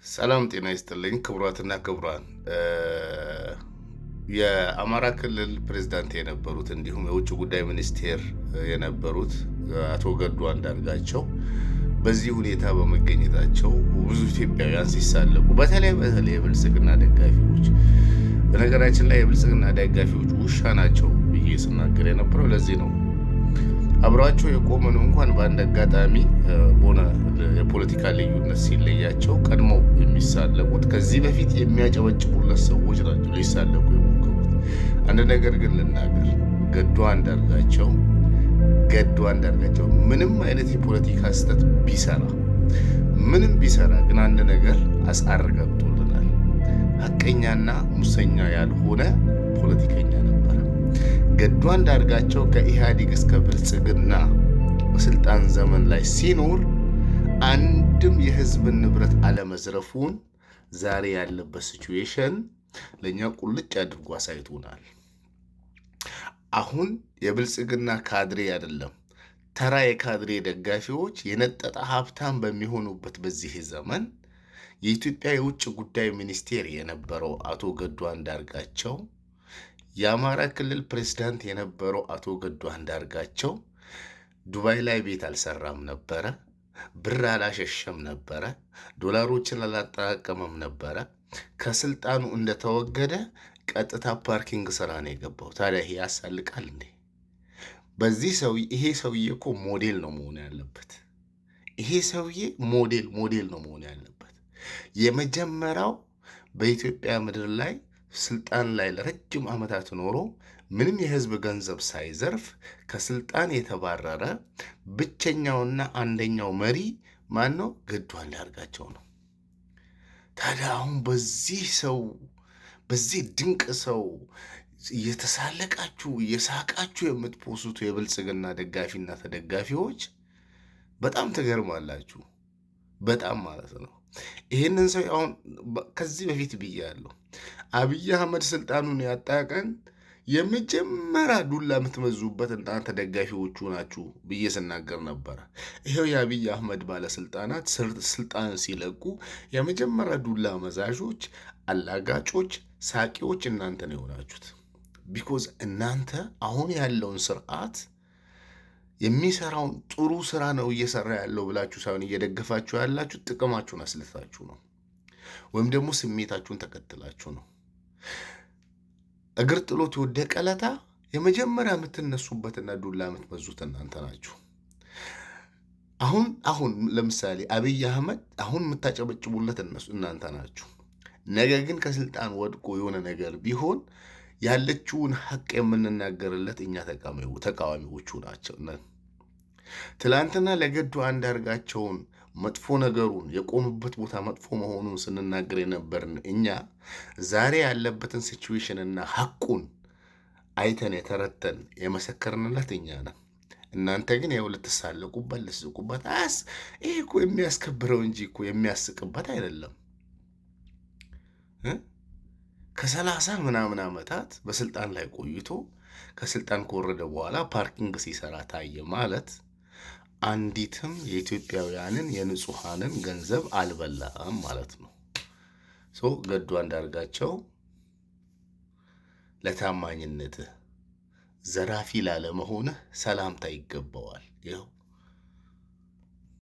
ሰላም ጤና ይስጥልኝ ክቡራትና ክቡራን። የአማራ ክልል ፕሬዝዳንት የነበሩት እንዲሁም የውጭ ጉዳይ ሚኒስቴር የነበሩት አቶ ገዱ አንዳርጋቸው በዚህ ሁኔታ በመገኘታቸው ብዙ ኢትዮጵያውያን ሲሳለቁ፣ በተለይ የብልጽግና ደጋፊዎች፣ በነገራችን ላይ የብልጽግና ደጋፊዎች ውሻ ናቸው ብዬ ስናገር የነበረው ለዚህ ነው። አብሯቸው የቆመ ነው እንኳን በአንድ አጋጣሚ በሆነ የፖለቲካ ልዩነት ሲለያቸው ቀድሞ የሚሳለቁት ከዚህ በፊት የሚያጨበጭቡለት ሰዎች ናቸው ሊሳለቁ የሞከሩት። አንድ ነገር ግን ልናገር፣ ገዱ አንዳርጋቸው ምንም አይነት የፖለቲካ ስህተት ምንም ቢሰራ ግን አንድ ነገር አስረጋግጦልናል። ሐቀኛና ሙሰኛ ያልሆነ ፖለቲከኛ ነበረ። ገዱ አንዳርጋቸው ከኢህአዴግ እስከ ብልጽግና በስልጣን ዘመን ላይ ሲኖር አንድም የህዝብን ንብረት አለመዝረፉን ዛሬ ያለበት ሲቹዌሽን ለኛ ቁልጭ አድርጎ አሳይቶናል። አሁን የብልጽግና ካድሬ አይደለም ተራ የካድሬ ደጋፊዎች የነጠጠ ሀብታም በሚሆኑበት በዚህ ዘመን የኢትዮጵያ የውጭ ጉዳይ ሚኒስቴር የነበረው አቶ ገዱ አንዳርጋቸው፣ የአማራ ክልል ፕሬዝዳንት የነበረው አቶ ገዱ አንዳርጋቸው ዱባይ ላይ ቤት አልሰራም ነበረ፣ ብር አላሸሸም ነበረ፣ ዶላሮችን አላጠራቀመም ነበረ። ከስልጣኑ እንደተወገደ ቀጥታ ፓርኪንግ ስራ ነው የገባው። ታዲያ ይሄ ያሳልቃል እንዴ? ይሄ ሰውዬ እኮ ሞዴል ነው መሆን ያለበት። ይሄ ሰውዬ ሞዴል ነው መሆን ያለበት። የመጀመሪያው በኢትዮጵያ ምድር ላይ ስልጣን ላይ ለረጅም ዓመታት ኖሮ ምንም የህዝብ ገንዘብ ሳይዘርፍ ከስልጣን የተባረረ ብቸኛውና አንደኛው መሪ ማን ነው? ገዱ አንዳርጋቸው ነው። ታዲያ አሁን በዚህ ድንቅ ሰው እየተሳለቃችሁ እየሳቃችሁ የምትፖስቱ የብልጽግና ደጋፊና ተደጋፊዎች በጣም ትገርማላችሁ። በጣም ማለት ነው። ይህንን ሰው አሁን ከዚህ በፊት ብያለሁ። አብይ አህመድ ስልጣኑን ያጣቀን የመጀመሪያ ዱላ የምትመዙበት እናንተ ደጋፊዎቹ ናችሁ ብዬ ስናገር ነበረ። ይሄው የአብይ አህመድ ባለስልጣናት ስልጣን ሲለቁ የመጀመሪያ ዱላ መዛዦች፣ አላጋጮች፣ ሳቂዎች እናንተ ነው የሆናችሁት። ቢኮዝ እናንተ አሁን ያለውን ስርዓት የሚሰራውን ጥሩ ስራ ነው እየሰራ ያለው ብላችሁ ሳይሆን እየደገፋችሁ ያላችሁ ጥቅማችሁን አስልታችሁ ነው፣ ወይም ደግሞ ስሜታችሁን ተከትላችሁ ነው። እግር ጥሎት የወደቀ ለታ የመጀመሪያ የምትነሱበትና ዱላ የምትመዙት እናንተ ናችሁ። አሁን ለምሳሌ አብይ አህመድ አሁን የምታጨበጭቡለት እናንተ ናችሁ። ነገ ግን ከስልጣን ወድቆ የሆነ ነገር ቢሆን ያለችውን ሐቅ የምንናገርለት እኛ ተቃዋሚዎቹ ናቸው። ትላንትና ለገዱ አንዳርጋቸውን መጥፎ ነገሩን የቆሙበት ቦታ መጥፎ መሆኑን ስንናገር የነበርን እኛ ዛሬ ያለበትን ሲቹዌሽን እና ሐቁን አይተን የተረተን የመሰከርንለት እኛ ነን። እናንተ ግን ያው ልትሳለቁበት ልትስቁበት ይሄ እኮ የሚያስከብረው እንጂ እኮ የሚያስቅበት አይደለም። ከ30 ምናምን ዓመታት በስልጣን ላይ ቆይቶ ከስልጣን ከወረደ በኋላ ፓርኪንግ ሲሰራ ታየ ማለት አንዲትም የኢትዮጵያውያንን የንጹሃንን ገንዘብ አልበላም ማለት ነው። ገዱ አንዳርጋቸው ለታማኝነትህ ዘራፊ ላለመሆንህ ሰላምታ ይገባዋል። ይኸው